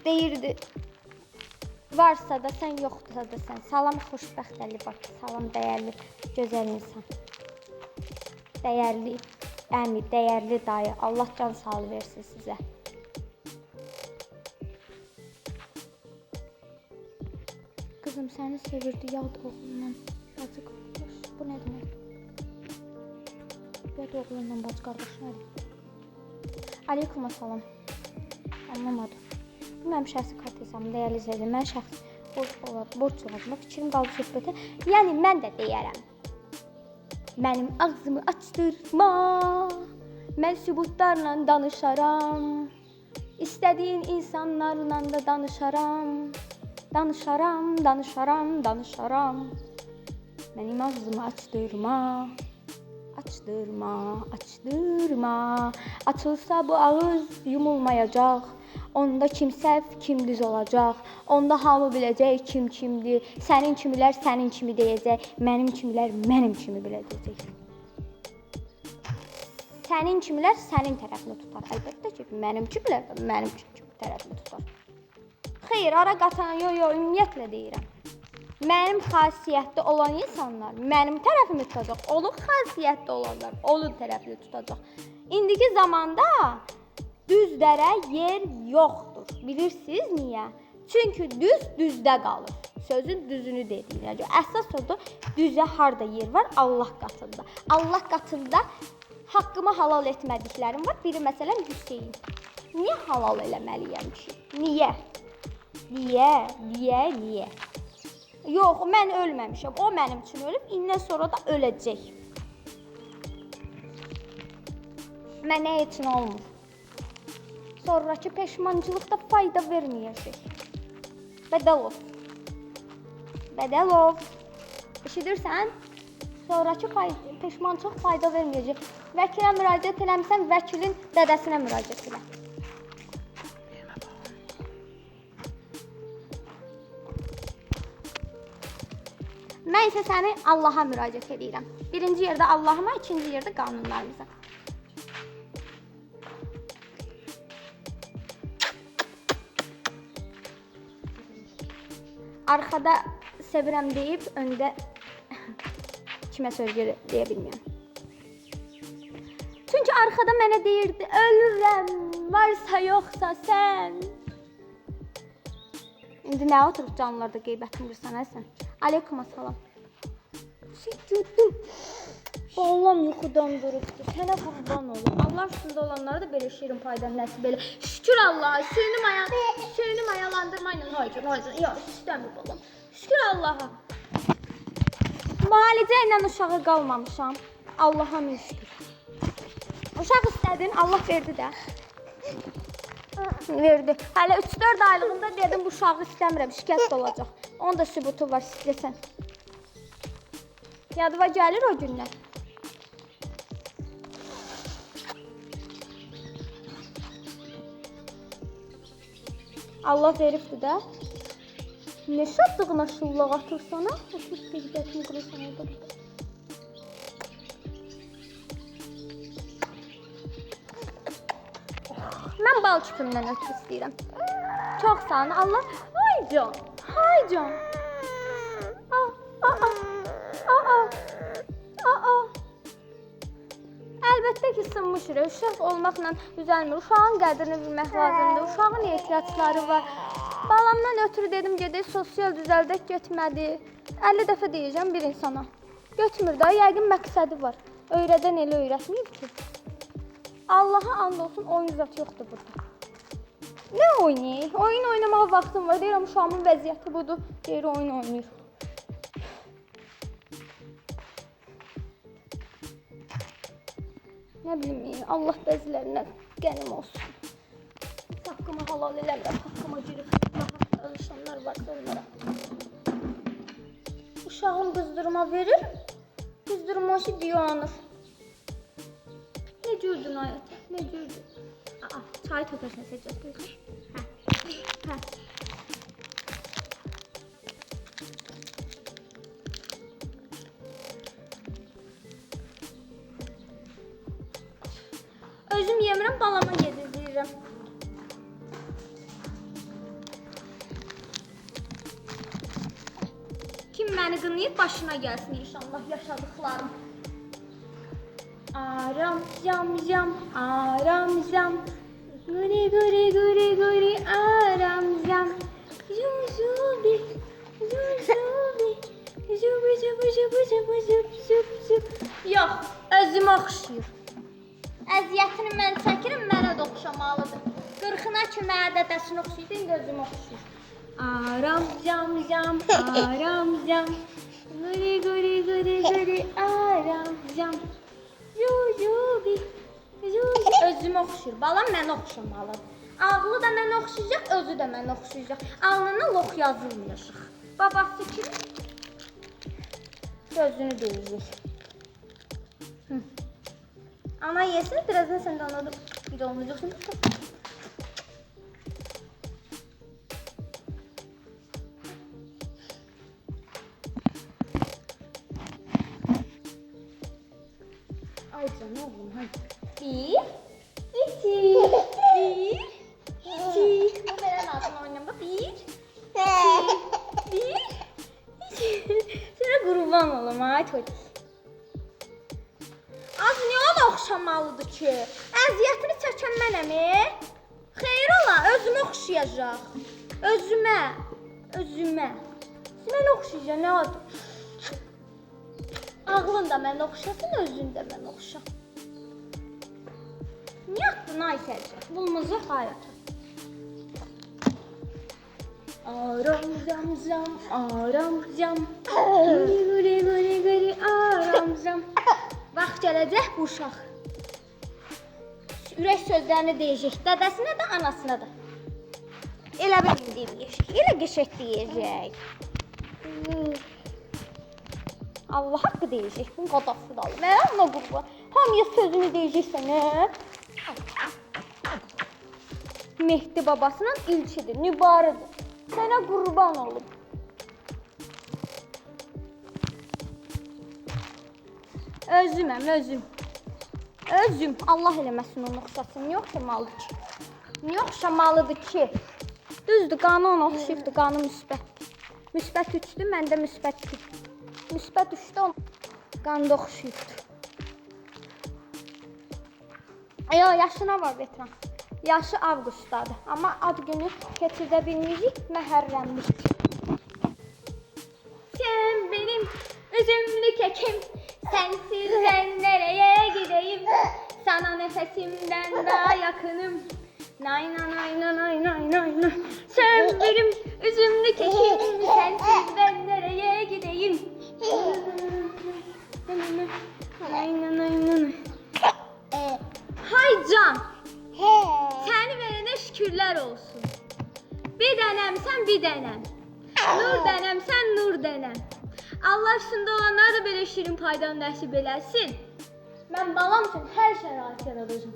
deyirdi, varsa da sən, yoxdursa da sən. Salam xoşbəxt Əli Bakı, salam dəyərli, gözəl insan. Dəyərli əmi, dəyərli dayı, Allah can sağlığı versin sizə. Qızım səni sevirdi yad oğlundan, bacı qardaş. Bu nə demək? Yad oğlundan bacı qardaş nədir? Aleyküm salam. Anlamadım. Mənim şəxsi kart hesabımda dəyərli izlədim. Mən şəxsi borc olar. Fikrim qaldı söhbətə. Yəni mən də deyərəm. Mənim ağzımı açdırma. Mən sübutlarla danışaram. İstədiyin insanlarla da danışaram. Danışaram. Mənim ağzımı açdırma. Açdırma. Açılsa bu ağız yumulmayacaq. Onda kim səhv, kim düz olacaq. Onda hamı biləcək kim kimdir. Sənin kimilər sənin kimi deyəcək. Mənim kimilər mənim kimi biləcək. Sənin kimilər sənin tərəfini tutar. Əlbəttə ki, mənim kimilər də mənim tərəfini tutar. Xeyr, ara qatan, ümumiyyətlə deyirəm. Mənim xasiyyətli olan insanlar mənim tərəfimi tutacaq. Onun xasiyyətli olanlar onun tərəfini tutacaq. İndiki zamanda düzlərə yer yoxdur. Bilirsiniz niyə? Çünki düz düzdə qalır. Sözün düzünü dediyinə görə. Əsas odur, düzə harda yer var? Allah qatında. Allah qatında haqqımı halal etmədiklərim var. Biri məsələn Hüseyn. Niyə halal eləməliyəm ki? Niyə? Yox, mən ölməmişəm. O mənim üçün ölüb, indən sonra da öləcək. Mənə üçün olmur. Sonraki peşmançılıqda fayda verməyəcək. Bədəlov. Eşidirsən? Sonraki peşmançılıq fayda verməyəcək. Vəkilə müraciət eləmişsən, vəkilin dədəsinə müraciət elə. Mən isə səni Allaha müraciət edirəm. Birinci yerdə Allahıma, ikinci yerdə qanunlarımıza. Arxada sevirəm deyib, öndə kimə söz deyə bilmirəm. Çünki arxada mənə deyirdi, ölürəm, varsa yoxsa sən. İndi nə oturub canlılarda qeybətini qırsan, əsən? Aleykum assalam. Gördüm. Allahım yuxudan durubdur. Sənə qurban olum. Allah üstündə olanlara da belə şirin fayda nəsib elə. Şükür Allaha. Süynüm ayalandırmayla. Hayır. Yox, istəmir balam. Şükür Allaha. Müalicə ilə uşağı qalmamışam. Allaha min şükür. Uşaq istədin, Allah verdi də. Verdi. Hələ 3-4 aylığında dedim bu uşağı istəmirəm, şikəst olacaq. Onun da sübutu var, istəsən. Yadıma gəlir o günlər. Allah veribdir də. Nə şadlığına şullaq atırsana, otur qeybətini qırırsan orada. Mən bal küpümdən ötürü istəyirəm. Çox sağ olun. Allah. Hay can. Əlbəttə ki, sınmışır. Uşaq olmaqla düzəlmir. Uşağın qədrini bilmək lazımdır. Uşağın ehtiyacları var. Balamdan ötürü dedim, gedək sosial düzəldək, getmədi. 50 dəfə deyəcəm bir insana. Götmür də, yəqin məqsədi var. Öyrədən elə öyrətməyib ki. Allaha and olsun, oyun zat yoxdur burada. Nə oynayır? Oyun oynamağa vaxtım var. Deyirəm, uşağımın vəziyyəti budur. Deyir, oyun oynayır. Nə bilim, Allah bəzilərinə qənim olsun. Haqqımı halal eləmirəm, haqqıma girib alışanlar varsa onlara. Uşağım qızdırma verir, qızdırma ki diyanır. Ne cürdün hayatı, ne cürdün? Çay tökəsinə seçəcək, duyğun. Hə. Özüm yemirəm, balama yedirdirəm. Kim məni qınayıb, başına gəlsin inşallah yaşadıqlarım. Aram zam, aram zam. Guri, aram zam. Zubi. Yox, özümə oxşuyur. Əziyyətini mən çəkirim, mənə də oxşamalıdır. 40-ına ki, mənə dədəsini oxşuydu, indi özümə oxşuyur. Aram cam cam, aram cam. Guri guri guri guri, aram cam. Yu yu bi, yu. Özümü oxşur. Balam mən oxşamalı. Ağlı da mən oxşayacaq, özü də mən oxşayacaq. Alnına lox yazılmayacaq. Babası kimi? Sözünü deyəcək. Ana yesin, birazdan sən də anladın. Bir olmayacaqsın. Ay canım oğlum, hadi. Bir, iki, bir, iki. Bu belə lazım oynama. Bir, iki. Sənə qurban olum, ay çocuk. Az niyə ona oxşamalıdır ki? Əziyyətini çəkən mənəm, Xeyr ola, özümə oxşayacaq. Özümə. Mən oxşayacaq, nə adı? Ağlın da mən oxşasın, özün də mən oxşa. Niyə atdın ay səcə? Bulmuzu hayata. Aram zam zam, aram zam. Guri guri guri, aram zam. Vaxt gələcək bu uşaq. Ürək sözlərini deyəcək, dədəsinə də, anasına da. Elə bir deyəcək, elə qəşəng deyəcək. Allah haqqı deyəcək, bunun qadası da alır. Mənə ona qurban. Hamıya sözünü deyəcəksən, Mehdi babasının ilçidir, nübarıdır. Sənə qurban olub. Özüm. Allah eləməsin onu oxşasın. Niyə oxşamalıdır ki? Niyə oxşamalıdır ki? Düzdür, qanı ona oxşayıbdır, qanı müsbət. Müsbət 3-dür, məndə müsbət 2. Müsbət 3-də onun qanı da oxşayıbdır. Yaşına var veteran. Yaşı avqustdadır. Amma ad günü keçirdə bilməyəcək, məhərrəmlikdir. Sən benim üzümlü kekim. Sensiz ben nereye gideyim? Sana nefesimden daha yakınım. Nay nay nay nay nay nay nay. Sen benim üzümlü kekim. Sensiz ben nereye gideyim? Nay nay nay nay. Hay can. Seni verene şükürler olsun. Bir denem sen bir denem. Nur denem sen nur denem. Allah üstündə olanlara da belə şirin paydan nəsib eləsin. Mən balam üçün hər şərait yaradacağım.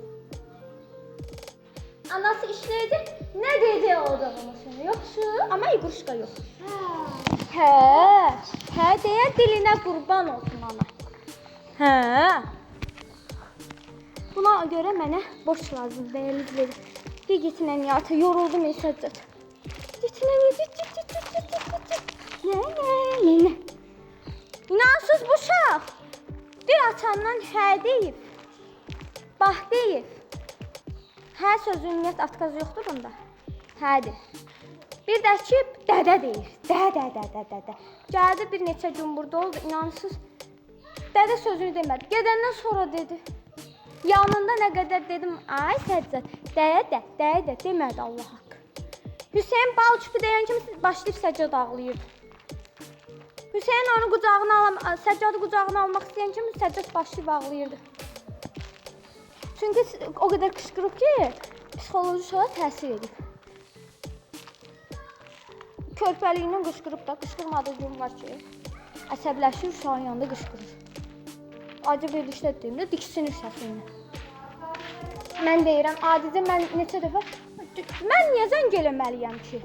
Anası işləyəcək, nə deyəcək olacağını sənə, yoxsa? Amma iqruşqa yox. Hə, deyə dilinə qurban olsun ana. Hə. Buna görə mənə borc lazım, dəyərli verir. Getin ən yata, yoruldum Səcad. Getin ən yata, nə. İnansız bu uşaq. Bir atandan hə deyib, bax deyib. Hə sözünün ümumiyyət atqazı yoxdur bunda. Hədir. Bir də ki, dədə deyir. Dədə. Gəldi bir neçə gün burada oldu, inansız. Dədə sözünü demədi. Gedəndən sonra dedi. Yanında nə qədər dedim, ay Səccad, dədə demədi Allah haqqı. Hüseyin bal küpü deyən kimi başlayıb Səccad ağlayırdı. Hüseyin onu Səccadı qucağına almaq istəyən kimi Səccad başlayıb ağlayırdı. Çünki o qədər qışqırıb ki, psixoloji uşağa təsir edib. Körpəliyindən qışqırıb da, qışqırmadığı gün var ki, əsəbləşir, uşağın yanında qışqırır. Acı verilişdə deyim də, diksinir səsinlə. Mən deyirəm, adicə mən neçə dəfə, mən niyə zəng eləməliyəm ki?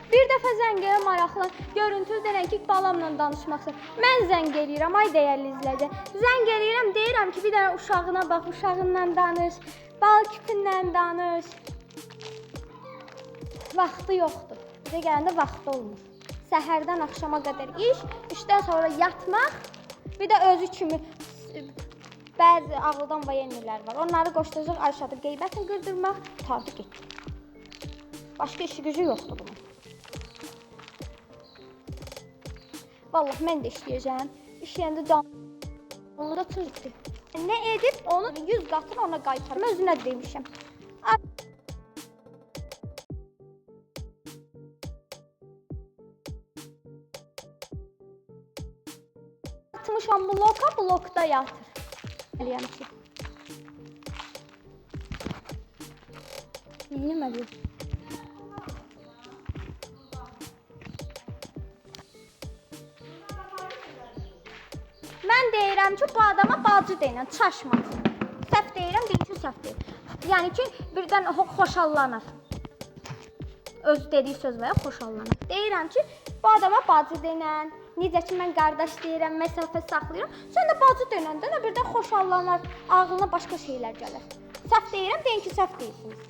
Bir dəfə zəng elə maraqlı, görüntülü denən ki, balamla danışmaq istəyir. Mən zəng eləyirəm, ay dəyərli izləyicilər. Zəng eləyirəm, deyirəm ki, bir dənə uşağına bax, uşağınla danış, bal küpünlə danış. Vaxtı yoxdur. Bizə gələndə vaxtı olmur. Səhərdən axşama qədər iş, işdən sonra yatmaq, bir də özü kimi bəzi ağıldan vayenlər var. Onları qoşulacaq Ayşadı qeybətlə qırdırmaq, tadı getdi. Başqa işi gücü yoxdur bunun. Vallahi mən də işləyəcəm. İşləyəndə canlı da çözükdür. Nə edib, onun 100 qatını ona qaytarım. Özünə demişəm. 1 Yığılmışam bloka, blokda yatır. Eləyəm ki. Bilmədim. Mən deyirəm ki, bu adama bacı deyilən çaşmasın. Səhv deyirəm, deyim ki, səhv deyil. Yəni ki, birdən xoşallanır. Öz dediyi söz və ya xoşallanır. Deyirəm ki, bu adama bacı deyilən, necə ki, mən qardaş deyirəm, məsafə saxlayıram. Sən də bacı deyilən də birdən xoşallanır, ağlına başqa şeylər gəlir. Səhv deyirəm, deyin ki, səhv deyilsiniz.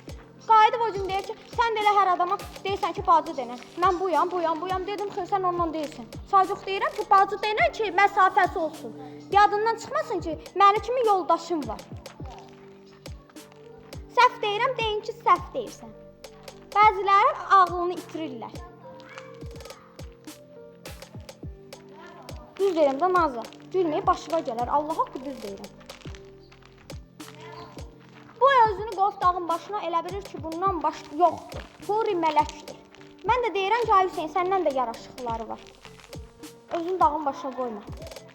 Qayıdıb o gün deyir ki, sən də elə hər adama deyirsən ki, bacı deyilən. Mən buyam, dedim ki, sən ondan deyilsin. Sadəcə deyirəm ki, bacı deyilən ki, məsafəsi olsun. Yadından çıxmasın ki, mənim kimi yoldaşım var. Səhv deyirəm, deyin ki, səhv deyirsən. Bəziləri ağlını itirirlər. Düz deyirəm də Nazlı, gülməyi başıma gələr. Allah haqqı düz deyirəm. Bu özünü qof dağın başına elə bilir ki, bundan baş yoxdur. Huri mələkdir. Mən də deyirəm ki, ay Hüseyin, səndən də yaraşıqları var. Özünü dağın başına qoyma.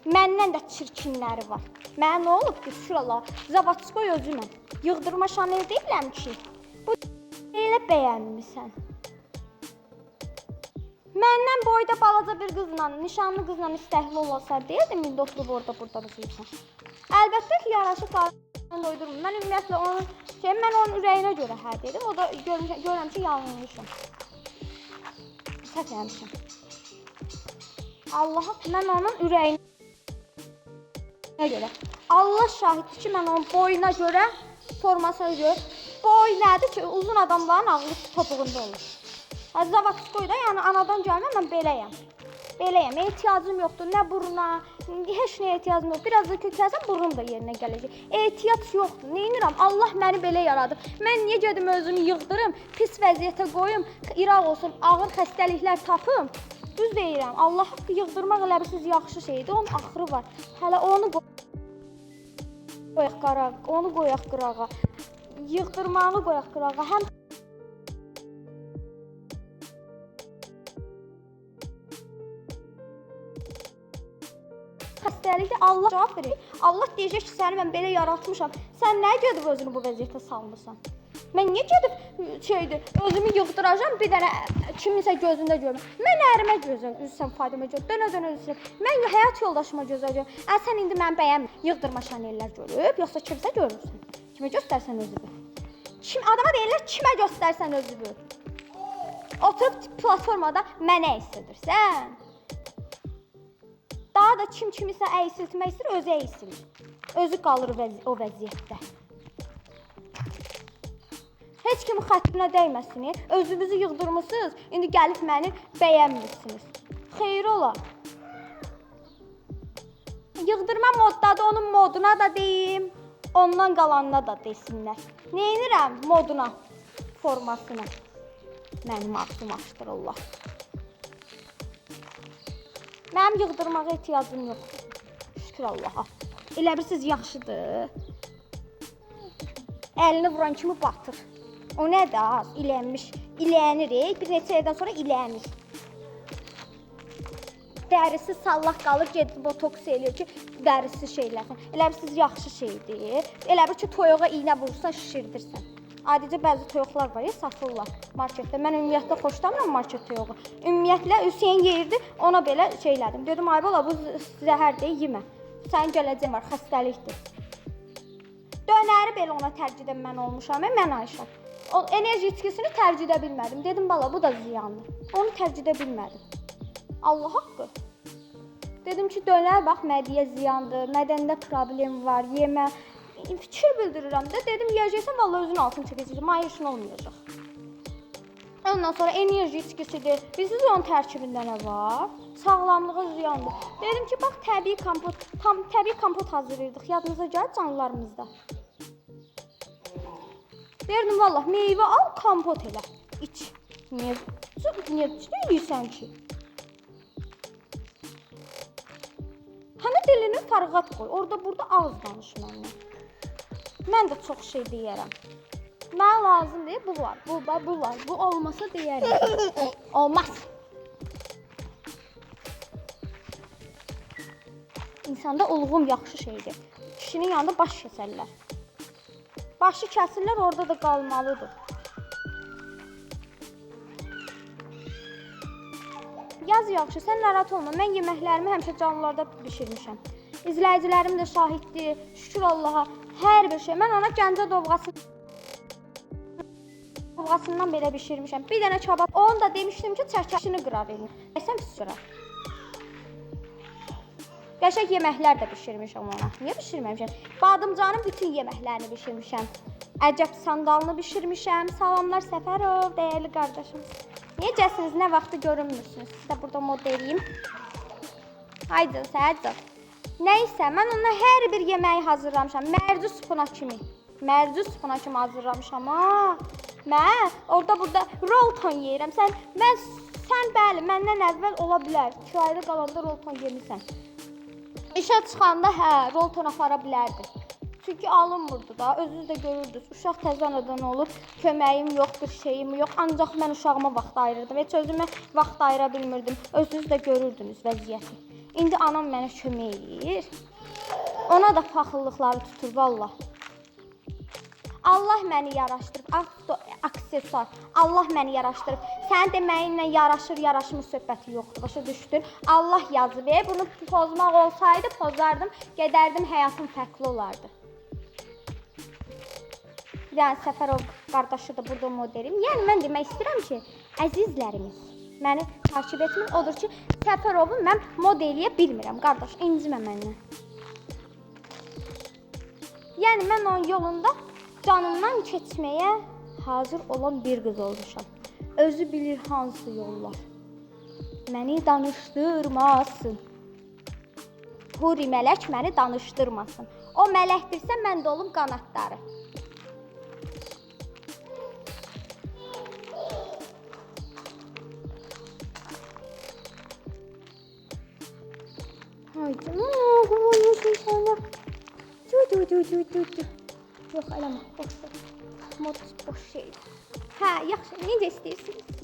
Məndən də çirkinləri var. Mənə nə olub ki, şükür Allah, Zavatskoy özüməm. Yığdırma Şanel deyiləm ki, bu elə bəyənmirsən. Məndən boyda balaca bir qızla, nişanlı qızla istəkli olarsa deyirdim, indi oturub orada burada bizləyirsən. Əlbəttə ki, yaraşıqları doydurum. Mən ümumiyyətlə mən onun ürəyinə görə hə dedim. O da görürəm ki, yanılmışım. Səhv eləmişəm. Allah'a mən onun ürəyinə görə. Allah şahiddir ki, mən onun boyuna görə, formasına görə. Boy nədir ki, uzun adamların ağlı topuğunda olur. Zavatskoy da, yəni anadan gəlmə, mən beləyəm. Beləyəm, ehtiyacım yoxdur, nə buruna, heç nəyə ehtiyacım yoxdur. Biraz da kökəlsəm, burnum da yerinə gələcək. Ehtiyac yoxdur, neynirəm? Allah məni belə yaradıb. Mən niyə gedim özümü yığdırım, pis vəziyyətə qoyum, İraq olsun, ağır xəstəliklər tapım? Düz deyirəm, Allah haqqı yığdırmaq elə bilsiz yaxşı şeydir, onun axırı var. Hələ onu qoyaq qarağa, onu qoyaq qırağa, yığdırmağını qoyaq qırağa. Həm xəstəlikdə Allah cavab verir. Allah deyəcək ki, səni mən belə yaratmışam. Sən nəyə gedib özünü bu vəziyyətə salmısan? Mən niyə gedib özümü yığdıracam, bir dənə kiminsə gözündə görməm. Mən ərimə gözəlsəm, Fadimə dönə üzrəm. Mən həyat yoldaşıma gözələm. Sən indi məni bəyənmir. Yığdırma Şanellər görüb, yoxsa kimsə görürsən? Kimə göstərsən özünü? Adama deyirlər, kimə göstərsən özünü? Oturub platformada mənə əysədirsən. Daha da kim kimisə əysiltmək istəyir, özü əysilir. Özü qalır o vəziyyətdə. Heç kimin xətrinə dəyməsin, özünüzü yığdırmısınız, indi gəlib məni bəyənmirsiniz. Xeyir ola. Yığdırma moddadır, onun moduna da deyim, ondan qalanına da desinlər. Neynirəm moduna, formasına? Mənim ağzım açdırırlar. Mənim yığdırmağa ehtiyacım yoxdur. Şükür Allaha. Elə bilirsiniz, yaxşıdır. Əlini vuran kimi batır. O nədir az? İlənmiş. İlənir, bir neçə ildən sonra ilənir. Dərisi sallaq qalır, gedib botoks eləyir ki, dərisi şeylərsən. Elə bilirsiniz, yaxşı şeydir. Elə bir ki, toyuğa iynə vurursan, şişirdirsən. Adicə bəzi toyuqlar var ya, satırlar marketdə. Mən ümumiyyətlə xoşlamıram market toyuğu. Ümumiyyətlə Hüseyin yeyirdi, ona belə şeylədim. Dedim, ay bala, bu zəhərdir, yemə. Sənin gələcəyin var, xəstəlikdir. Dönəri belə ona tərcih edən mən olmuşam, mən Ayşə. O enerji içkisini tərcih edə bilmədim. Dedim, bala, bu da ziyandır. Onu tərcih edə bilmədim. Allah haqqı. Dedim ki, dönər bax, mədiyə ziyandır, mədəndə problem var, yemə. Fikir bildirirəm də, dedim, yiyəcəksən, vallahi özünün altını çəkəcəksən, may işin olmayacaq. Ondan sonra enerji içkisidir. Bilirsiniz onun tərkibində nə var? Sağlamlığa ziyandır. Dedim ki, bax, təbii kompot hazırlayırdıq, yadınıza gəlir canlılarımızda. Derdim, vallahi, meyvə al, kompot elə, iç. Niyə yiyirsən ki? Hənə dilini fərqat qoy, orada burada ağız danış mənlə. Mən də çox şey deyərəm. Mənə lazım deyil, bu var, bu var. Bu olmasa deyərəm. Olmaz. insanda ulğum yaxşı şeydir. Kişinin yanında baş kəsərlər. Başı kəsirlər, orada da qalmalıdır. Yaz yaxşı, sən narahat olma. Mən yeməklərimi həmişə canlılarda bişirmişəm. İzləyicilərim də şahiddir. Şükür Allaha. Hər bir şey. Mən ona Gəncə dovğasından belə bişirmişəm. Bir dənə kabab. Onu da demişdim ki, çəkişini qırar elin. Sən pis qırar. Qəşəng yeməklər də bişirmişəm ona. Niyə bişirməmişəm? Badımcanın bütün yeməklərini bişirmişəm. Əcəb sandalını bişirmişəm. Salamlar Səfərov, dəyərli qardaşım. Necəsiniz? Nə vaxtı görünmürsünüz? Siz də burada mod eləyim. Haydi, səhəcək. Nəysə, mən ona hər bir yeməyi hazırlamışam. Mərci supuna kimi. Mərci supuna kimi hazırlamışam. Mən orada burada rolton yeyirəm. Sən bəli, məndən əvvəl ola bilər. Kirayədə qalanda rolton yemirsən. İşə çıxanda rolton apara bilərdi. Çünki alınmırdı da, özünüz də görürdünüz. Uşaq təzənadan olur, köməyim yox, bir şeyim yox. Ancaq mən uşağıma vaxt ayırırdım. Heç özümə vaxt ayıra bilmirdim. Özünüz də görürdünüz vəziyyəti. İndi anam mənə kömək eləyir. Ona da paxıllıqları tutur, vallah. Allah məni yaraşdırıb, aksesuar. Allah məni yaraşdırıb. Sənin deməyinlə yaraşır, yaraşmır söhbəti yoxdur, başa düşdün? Allah yazıb. Bunu pozmaq olsaydı, pozardım, gedərdim, həyatım fərqli olardı. Yəni Səfərov qardaşı da burada modelim. Yəni mən demək istəyirəm ki, əzizlərimiz, məni takip etmir. Odur ki, Səfərovu mən modeliyə bilmirəm, qardaş, incimə məndən. Yəni mən onun yolunda canımdan keçməyə hazır olan bir qız olmuşam. Özü bilir hansı yollar. Məni danışdırmasın. Huri mələk məni danışdırmasın. O mələkdirsə, mən də olum qanatları. Haydi, qoyuyorsun sonra. Yox, eləmə, boş ver. Mod boş şey. Hə, yaxşı, necə istəyirsiniz?